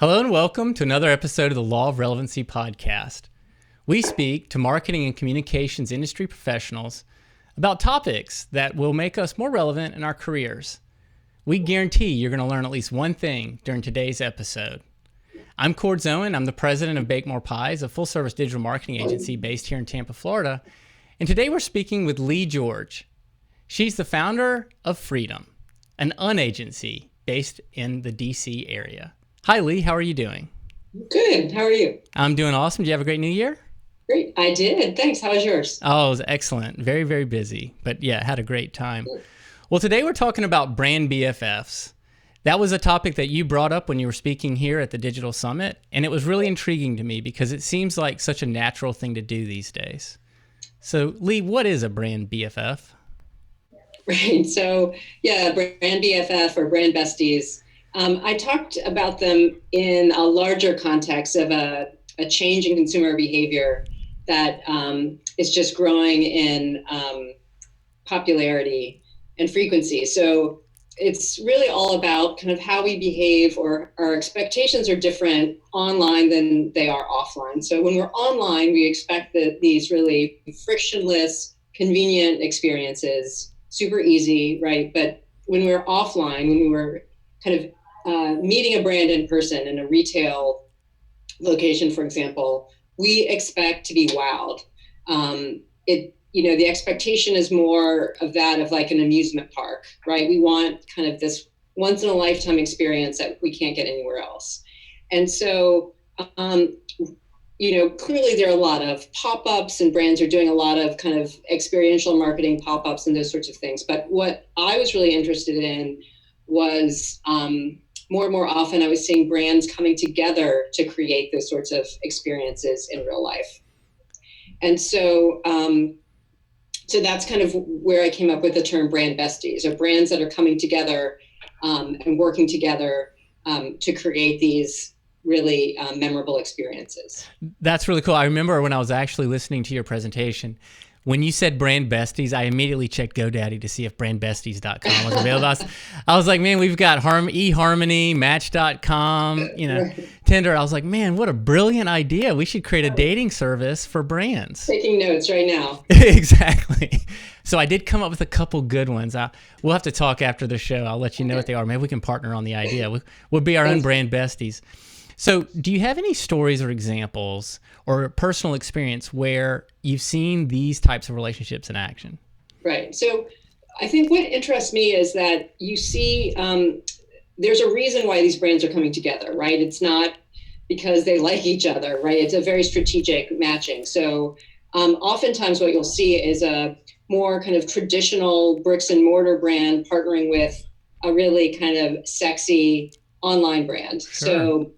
Hello and welcome to another episode of the Law of Relevancy podcast. We speak to marketing and communications industry professionals about topics that will make us more relevant in our careers. We guarantee you're going to learn at least one thing during today's episode. I'm Cord Zoen. I'm the president of Bake More Pies, a full-service digital marketing agency based here in Tampa, Florida. And today we're speaking with Leigh George. She's the founder of Freedom, an unagency based in the DC area. Hi, Leigh. How are you doing? Good. How are you? I'm doing awesome. Did you have a great new year? Great. I did. Thanks. How was yours? Oh, it was excellent. Very, very busy. But yeah, had a great time. Well, today we're talking about Brand BFFs. That was a topic that you brought up when you were speaking here at the Digital Summit. And it was really intriguing to me because it seems like such a natural thing to do these days. So, Leigh, what is a Brand BFF? Right. So, yeah, Brand BFF or Brand Besties. I talked about them in a larger context of a change in consumer behavior that is just growing in popularity and frequency. So it's really all about kind of how we behave, or our expectations are different online than they are offline. So when we're online, we expect that these really frictionless, convenient experiences, super easy, right? But when we're offline, when we were kind of meeting a brand in person in a retail location, for example, we expect to be wowed. The expectation is more of that of like an amusement park, right? We want kind of this once in a lifetime experience that we can't get anywhere else. And so, clearly there are a lot of pop-ups, and brands are doing a lot of kind of experiential marketing pop-ups and those sorts of things. But what I was really interested in was more and more often I was seeing brands coming together to create those sorts of experiences in real life. And so that's kind of where I came up with the term Brand Besties, or brands that are coming together and working together to create these really memorable experiences. That's really cool. I remember when I was actually listening to your presentation, when you said Brand Besties, I immediately checked GoDaddy to see if brandbesties.com was available. I was like, man, we've got eHarmony, Match.com, Tinder. I was like, man, what a brilliant idea. We should create a dating service for brands. Taking notes right now. Exactly. So I did come up with a couple good ones. We'll have to talk after the show. I'll let you know what they are. Maybe we can partner on the idea. We'll be our own Brand Besties. So do you have any stories or examples or personal experience where you've seen these types of relationships in action? Right. So I think what interests me is that you see there's a reason why these brands are coming together, right? It's not because they like each other, right? It's a very strategic matching. So oftentimes what you'll see is a more kind of traditional bricks and mortar brand partnering with a really kind of sexy online brand. Sure. So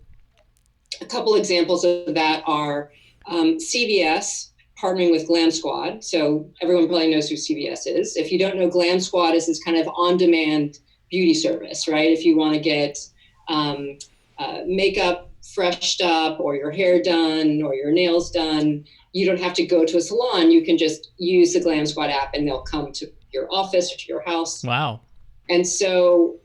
a couple examples of that are CVS partnering with Glam Squad. So everyone probably knows who CVS is. If you don't know, Glam Squad is this kind of on-demand beauty service, right? If you want to get makeup freshed up, or your hair done, or your nails done, you don't have to go to a salon. You can just use the Glam Squad app and they'll come to your office or to your house. Wow. And so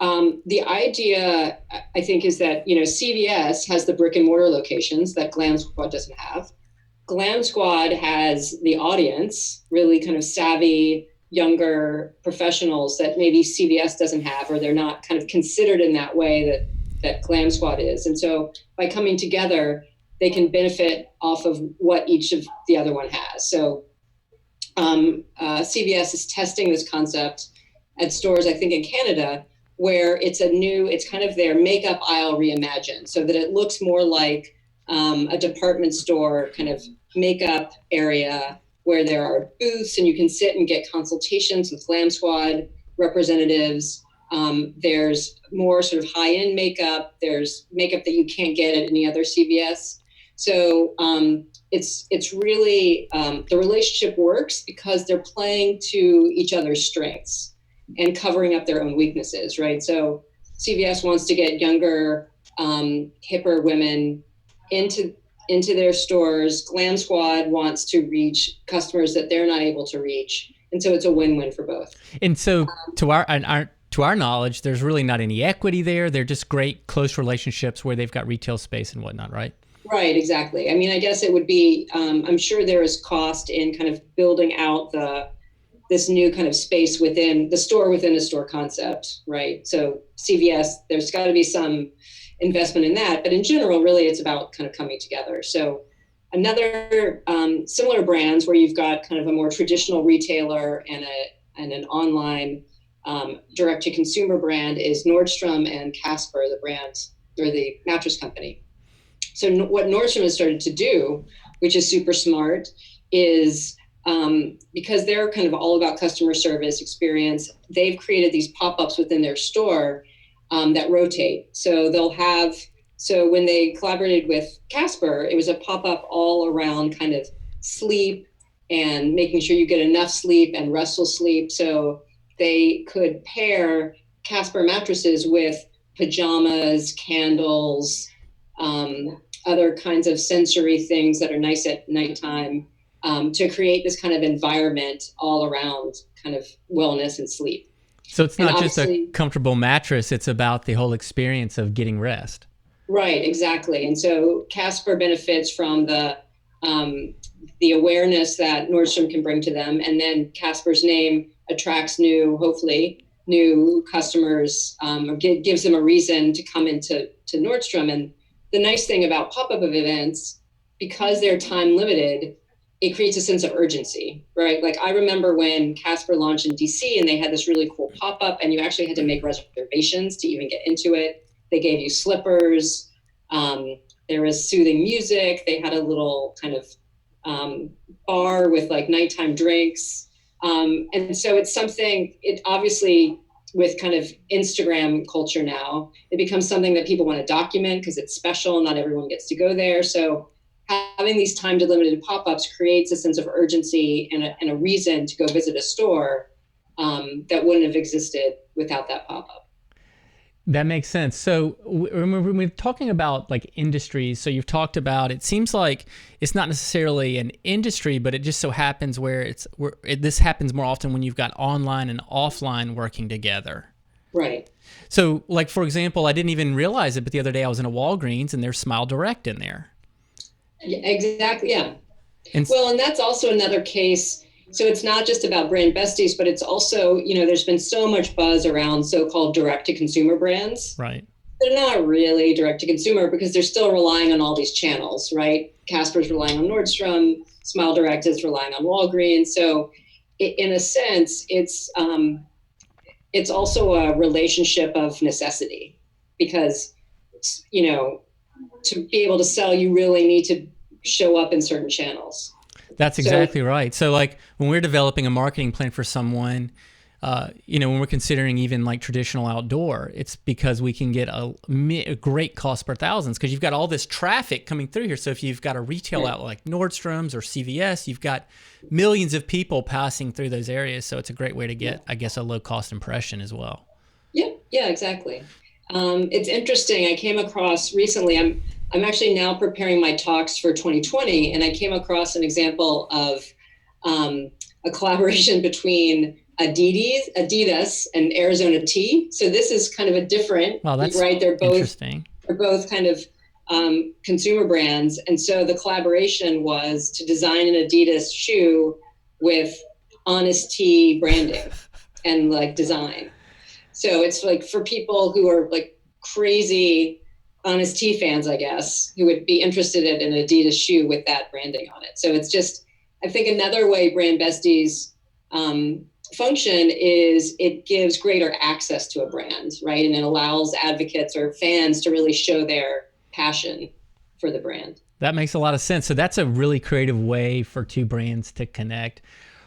the idea, I think, is that, CVS has the brick and mortar locations that Glam Squad doesn't have. Glam Squad has the audience, really kind of savvy, younger professionals that maybe CVS doesn't have, or they're not kind of considered in that way that Glam Squad is. And so by coming together, they can benefit off of what each of the other one has. So CVS is testing this concept at stores, I think in Canada, where it's kind of their makeup aisle reimagined, so that it looks more like a department store kind of makeup area where there are booths and you can sit and get consultations with Glam Squad representatives. There's more sort of high-end makeup. There's makeup that you can't get at any other CVS. So it's really, the relationship works because they're playing to each other's strengths and covering up their own weaknesses, right? So CVS wants to get younger, hipper women into their stores. Glam Squad wants to reach customers that they're not able to reach. And so it's a win-win for both. And so to our to our knowledge, there's really not any equity there. They're just great, close relationships where they've got retail space and whatnot, right? Right, exactly. I mean, I guess it would be, I'm sure there is cost in kind of building out this new kind of space within a store concept, right? So CVS, there's got to be some investment in that. But in general, really, it's about kind of coming together. So another similar brands where you've got kind of a more traditional retailer and an online direct-to-consumer brand is Nordstrom and Casper, the brand or the mattress company. So what Nordstrom has started to do, which is super smart, is because they're kind of all about customer service experience, they've created these pop-ups within their store that rotate. So when they collaborated with Casper, it was a pop-up all around kind of sleep and making sure you get enough sleep and restful sleep. So they could pair Casper mattresses with pajamas, candles, other kinds of sensory things that are nice at nighttime, to create this kind of environment all around kind of wellness and sleep. So it's not just a comfortable mattress, it's about the whole experience of getting rest. Right, exactly. And so Casper benefits from the awareness that Nordstrom can bring to them. And then Casper's name attracts hopefully new customers, or gives them a reason to come into Nordstrom. And the nice thing about pop-up events, because they're time limited, it creates a sense of urgency, right? Like I remember when Casper launched in DC and they had this really cool pop-up and you actually had to make reservations to even get into it. They gave you slippers. There was soothing music. They had a little kind of bar with like nighttime drinks. And so it's something, it obviously with kind of Instagram culture now, it becomes something that people want to document because it's special. Not everyone gets to go there. So having these time delimited pop-ups creates a sense of urgency and a reason to go visit a store that wouldn't have existed without that pop-up. That makes sense. So when we're talking about like industries, so you've talked about, it seems like it's not necessarily an industry, but it just so happens this happens more often when you've got online and offline working together. Right. So like, for example, I didn't even realize it, but the other day I was in a Walgreens and there's Smile Direct in there. Yeah, exactly. Yeah. And that's also another case. So it's not just about Brand Besties, but it's also, there's been so much buzz around so-called direct-to-consumer brands. Right. They're not really direct-to-consumer because they're still relying on all these channels, right? Casper's relying on Nordstrom, Smile Direct is relying on Walgreens. So in a sense, it's also a relationship of necessity because, to be able to sell, you really need to show up in certain channels. That's exactly right. So like when we're developing a marketing plan for someone, when we're considering even like traditional outdoor, it's because we can get a great cost per thousands because you've got all this traffic coming through here. So if you've got a retail outlet like Nordstrom's or CVS, you've got millions of people passing through those areas. So it's a great way to get, I guess, a low cost impression as well. Yeah, exactly. It's interesting. I came across recently, I'm actually now preparing my talks for 2020, and I came across an example of a collaboration between Adidas and Arizona Tea. So this is kind of a different, right? They're both interesting. They're both kind of consumer brands, and so the collaboration was to design an Adidas shoe with Honest Tea branding and like design. So it's like for people who are like crazy Honest Tea fans, I guess, who would be interested in an Adidas shoe with that branding on it. So it's just, I think another way Brand Besties function is it gives greater access to a brand, right? And it allows advocates or fans to really show their passion for the brand. That makes a lot of sense. So that's a really creative way for two brands to connect.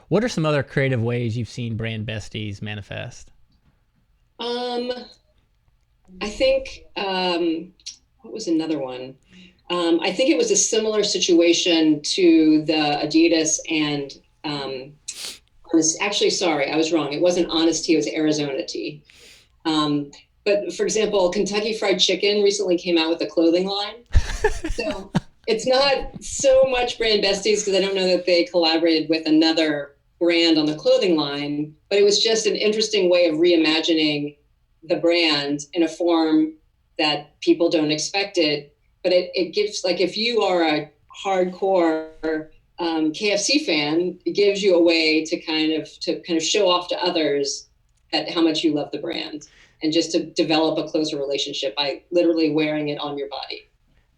What are some other creative ways you've seen Brand Besties manifest? I think, what was another one? I think it was a similar situation to the Adidas and, actually, sorry, I was wrong. It wasn't Honest Tea, it was Arizona Tea. But for example, Kentucky Fried Chicken recently came out with a clothing line. So it's not so much Brand Besties because I don't know that they collaborated with another brand on the clothing line, but it was just an interesting way of reimagining the brand in a form that people don't expect it. But it gives, like, if you are a hardcore KFC fan, it gives you a way to kind of show off to others at how much you love the brand, and just to develop a closer relationship by literally wearing it on your body.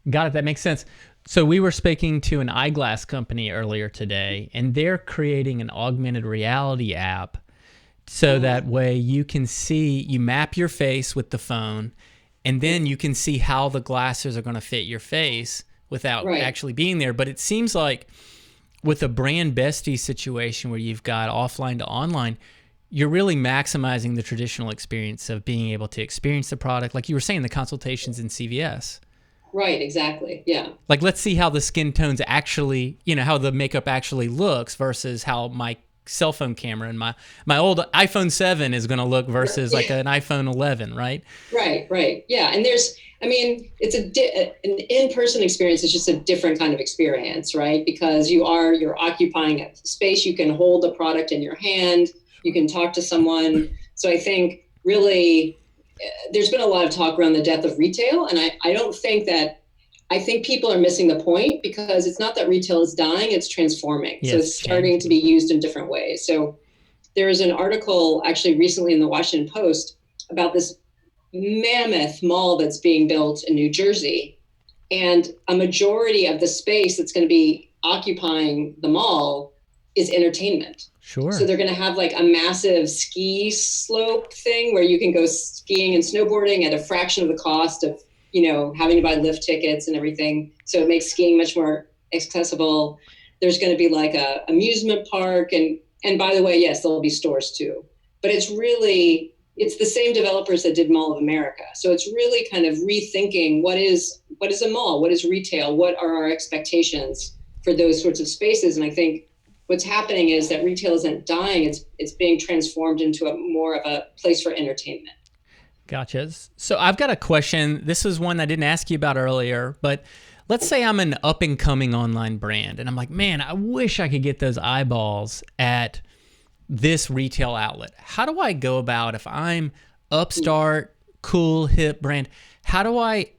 Got it. That makes sense. So we were speaking to an eyeglass company earlier today, and they're creating an augmented reality app so that way you can see, you map your face with the phone, and then you can see how the glasses are going to fit your face without actually being there. But it seems like with a Brand Besties situation where you've got offline to online, you're really maximizing the traditional experience of being able to experience the product. Like you were saying, the consultations in CVS. Right, exactly. Yeah. Like, let's see how the skin tones actually, how the makeup actually looks versus how my cell phone camera and my old iPhone 7 is going to look versus like an iPhone 11, right? Right. Yeah. And it's an in-person experience. It's just a different kind of experience, right? Because you're occupying a space. You can hold the product in your hand. You can talk to someone. So I think really there's been a lot of talk around the death of retail. And I think people are missing the point, because it's not that retail is dying, it's transforming. Yes, so it's starting to be used in different ways. So there was an article actually recently in the Washington Post about this mammoth mall that's being built in New Jersey. And a majority of the space that's going to be occupying the mall is entertainment. Sure. So they're going to have like a massive ski slope thing where you can go skiing and snowboarding at a fraction of the cost of, having to buy lift tickets and everything. So it makes skiing much more accessible. There's going to be like a amusement park. And by the way, yes, there'll be stores too. But it's the same developers that did Mall of America. So it's really kind of rethinking what is a mall? What is retail? What are our expectations for those sorts of spaces? And I think what's happening is that retail isn't dying. It's being transformed into more of a place for entertainment. Gotcha. So I've got a question. This is one I didn't ask you about earlier, but let's say I'm an up-and-coming online brand, and I'm like, man, I wish I could get those eyeballs at this retail outlet. How do I go about, if I'm upstart, cool, hip brand, how do I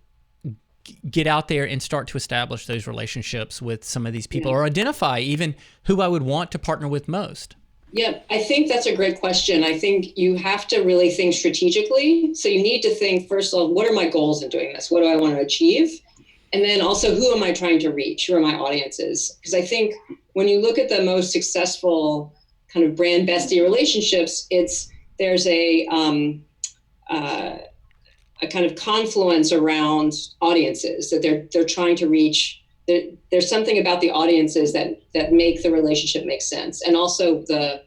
get out there and start to establish those relationships with some of these people, or identify even who I would want to partner with most? Yeah, I think that's a great question. I think you have to really think strategically. So you need to think, first of all, what are my goals in doing this? What do I want to achieve? And then also, who am I trying to reach? Who are my audiences? Because I think when you look at the most successful kind of brand bestie relationships, there's a kind of confluence around audiences that they're trying to reach. There's something about the audiences that make the relationship make sense, and also the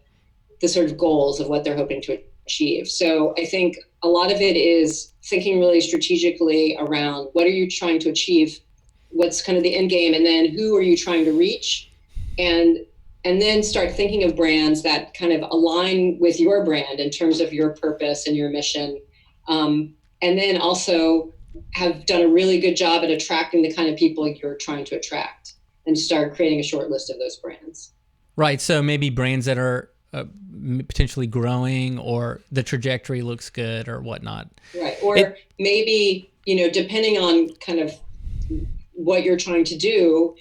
sort of goals of what they're hoping to achieve. So I think a lot of it is thinking really strategically around what are you trying to achieve, what's kind of the end game, and then who are you trying to reach, and then start thinking of brands that kind of align with your brand in terms of your purpose and your mission, and then also have done a really good job at attracting the kind of people you're trying to attract, and start creating a short list of those brands. Right. So maybe brands that are potentially growing, or the trajectory looks good, or whatnot. Right. Or maybe, depending on kind of what you're trying to do,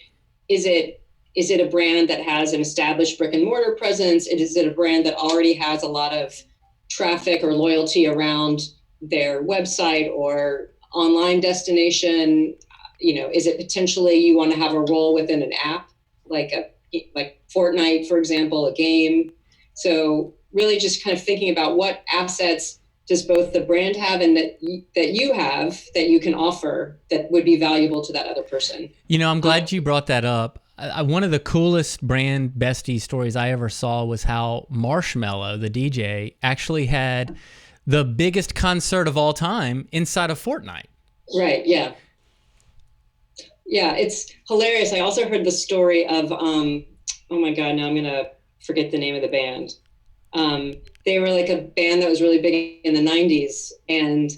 is it a brand that has an established brick and mortar presence? Is it a brand that already has a lot of traffic or loyalty around their website or online destination? Is it potentially you want to have a role within an app, like Fortnite, for example, a game? So really just kind of thinking about what assets does both the brand have and that you have that you can offer that would be valuable to that other person. I'm glad you brought that up. One of the coolest Brand Besties stories I ever saw was how Marshmello, the DJ, actually had the biggest concert of all time inside of Fortnite. Right. Yeah. Yeah. It's hilarious. I also heard the story of, oh my God, now I'm going to forget the name of the band. They were like a band that was really big in the 90s, and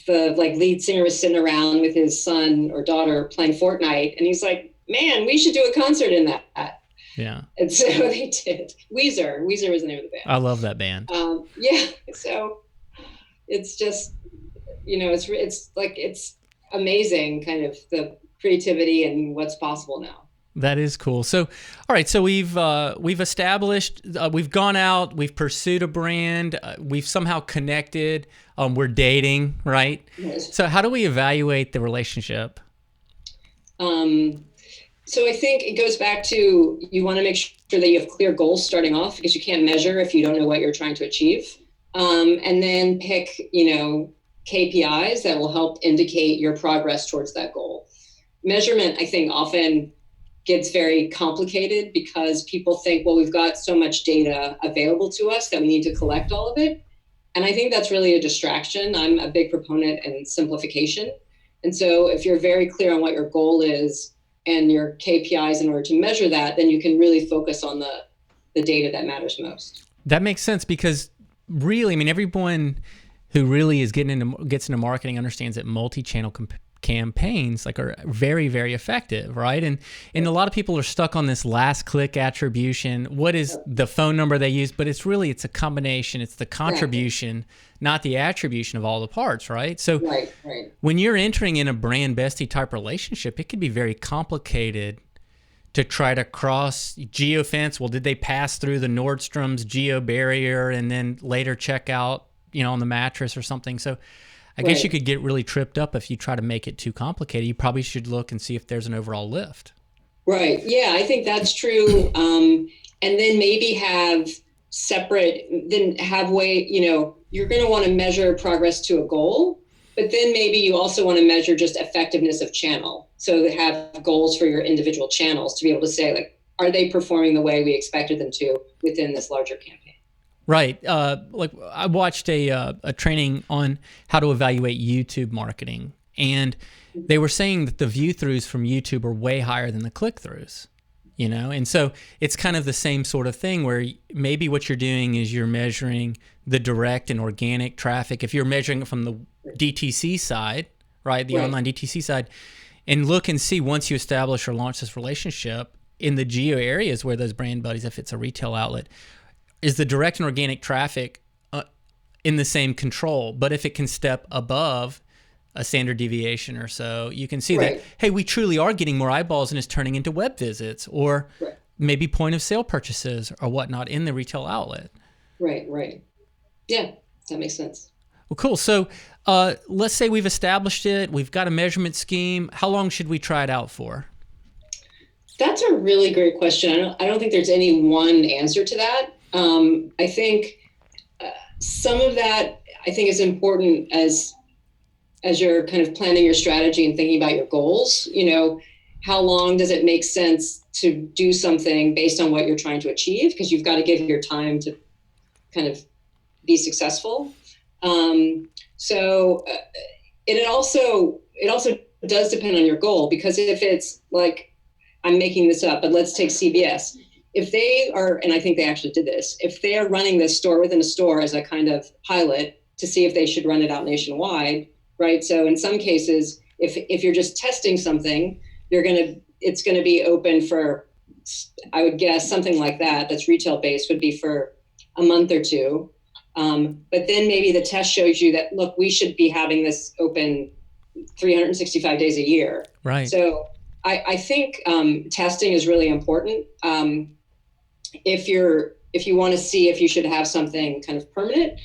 the lead singer was sitting around with his son or daughter playing Fortnite, and he's like, man, we should do a concert in that. Yeah. And so they did. Weezer was the name of the band. I love that band. Yeah. So it's just, it's amazing kind of the creativity and what's possible now. That is cool. So, all right. So we've established, we've gone out, we've pursued a brand, we've somehow connected. We're dating, right? Yes. So how do we evaluate the relationship? So I think it goes back to, you want to make sure that you have clear goals starting off, because you can't measure if you don't know what you're trying to achieve. And then pick, KPIs that will help indicate your progress towards that goal. Measurement, I think, often gets very complicated because people think, well, we've got so much data available to us that we need to collect all of it. And I think that's really a distraction. I'm a big proponent in simplification. And so if you're very clear on what your goal is and your KPIs in order to measure that, then you can really focus on the data that matters most. That makes sense, because really, I mean, everyone who really gets into marketing understands that multi-channel campaigns are very, very effective, right? And a lot of people are stuck on this last click attribution. What is the phone number they use? But it's a combination. It's the contribution, not the attribution of all the parts, right? So right. When you're entering in a brand bestie type relationship, it can be very complicated to try to cross geofence. Well, did they pass through the Nordstrom's geo barrier and then later check out, on the mattress or something? So I guess you could get really tripped up if you try to make it too complicated. You probably should look and see if there's an overall lift. Right. Yeah, I think that's true. And then maybe have you're going to want to measure progress to a goal, but then maybe you also want to measure just effectiveness of channel. So they have goals for your individual channels to be able to say, are they performing the way we expected them to within this larger campaign? Right. I watched a training on how to evaluate YouTube marketing, and they were saying that the view throughs from YouTube are way higher than the click throughs, and so it's kind of the same sort of thing where maybe what you're doing is you're measuring the direct and organic traffic. If you're measuring it from the DTC side, right, the online DTC side, and look and see, once you establish or launch this relationship in the geo areas where those brand buddies, if it's a retail outlet, is the direct and organic traffic in the same control. But if it can step above a standard deviation or so, you can see that, hey, we truly are getting more eyeballs and it's turning into web visits or maybe point of sale purchases or whatnot in the retail outlet. Right. Yeah, that makes sense. Well, cool. So let's say we've established it. We've got a measurement scheme. How long should we try it out for? That's a really great question. I don't think there's any one answer to that. I think some of that is important as you're kind of planning your strategy and thinking about your goals. How long does it make sense to do something based on what you're trying to achieve? Because you've got to give your time to kind of be successful. So it also does depend on your goal, because if it's I'm making this up, but let's take CVS. If they are, and I think they actually did this, if they are running this store within a store as a kind of pilot to see if they should run it out nationwide, right? So in some cases, if you're just testing something, it's going to be open for, I would guess, something like that's retail based would be for a month or two. But then maybe the test shows you that, look, we should be having this open 365 days a year. Right. So I think testing is really important. If you want to see if you should have something kind of permanent.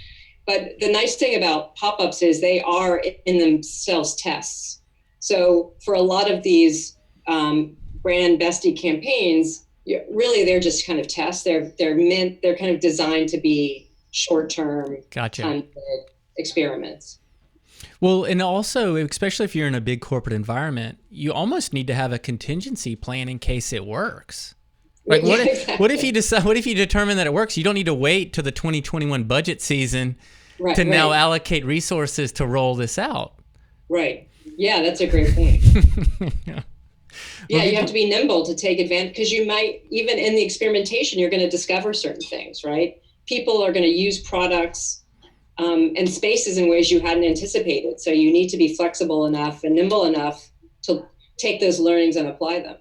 But the nice thing about pop-ups is they are in themselves tests. So for a lot of these brand bestie campaigns, really they're just kind of tests. They're kind of designed to be short-term kind of experiments. Well, and also, especially if you're in a big corporate environment, you almost need to have a contingency plan in case it works. Like, what if you determine that it works? You don't need to wait to the 2021 budget season to now allocate resources to roll this out. Right. Yeah, that's a great point. Yeah, you have to be nimble to take advantage, because you might, even in the experimentation, you're going to discover certain things, right? People are going to use products and spaces in ways you hadn't anticipated. So you need to be flexible enough and nimble enough to take those learnings and apply them.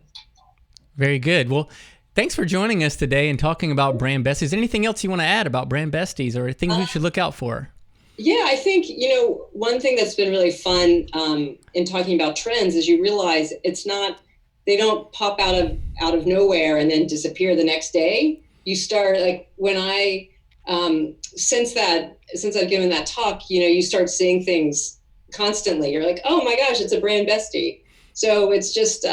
Very good. Well, Thanks for joining us today and talking about Brand Besties. Anything else you want to add about Brand Besties or things we should look out for? Yeah, I think, one thing that's been really fun in talking about trends is you realize they don't pop out of nowhere and then disappear the next day. You start, like, when since I've given that talk, you start seeing things constantly. You're like, oh my gosh, it's a Brand Bestie. So it's just,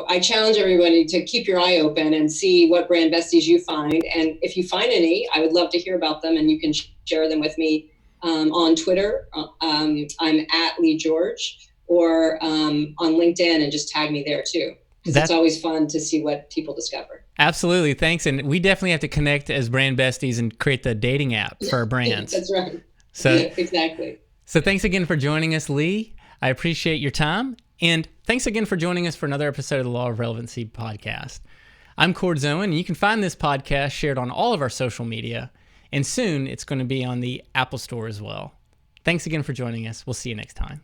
I challenge everybody to keep your eye open and see what Brand Besties you find. And if you find any, I would love to hear about them, and you can share them with me on Twitter. I'm at Leigh George, or on LinkedIn, and just tag me there too. Because it's always fun to see what people discover. Absolutely. Thanks. And we definitely have to connect as Brand Besties and create the dating app for our brands. That's right. So exactly. So thanks again for joining us, Leigh. I appreciate your time. And thanks again for joining us for another episode of the Law of Relevancy podcast. I'm Cord Zoen, and you can find this podcast shared on all of our social media. And soon it's going to be on the Apple Store as well. Thanks again for joining us. We'll see you next time.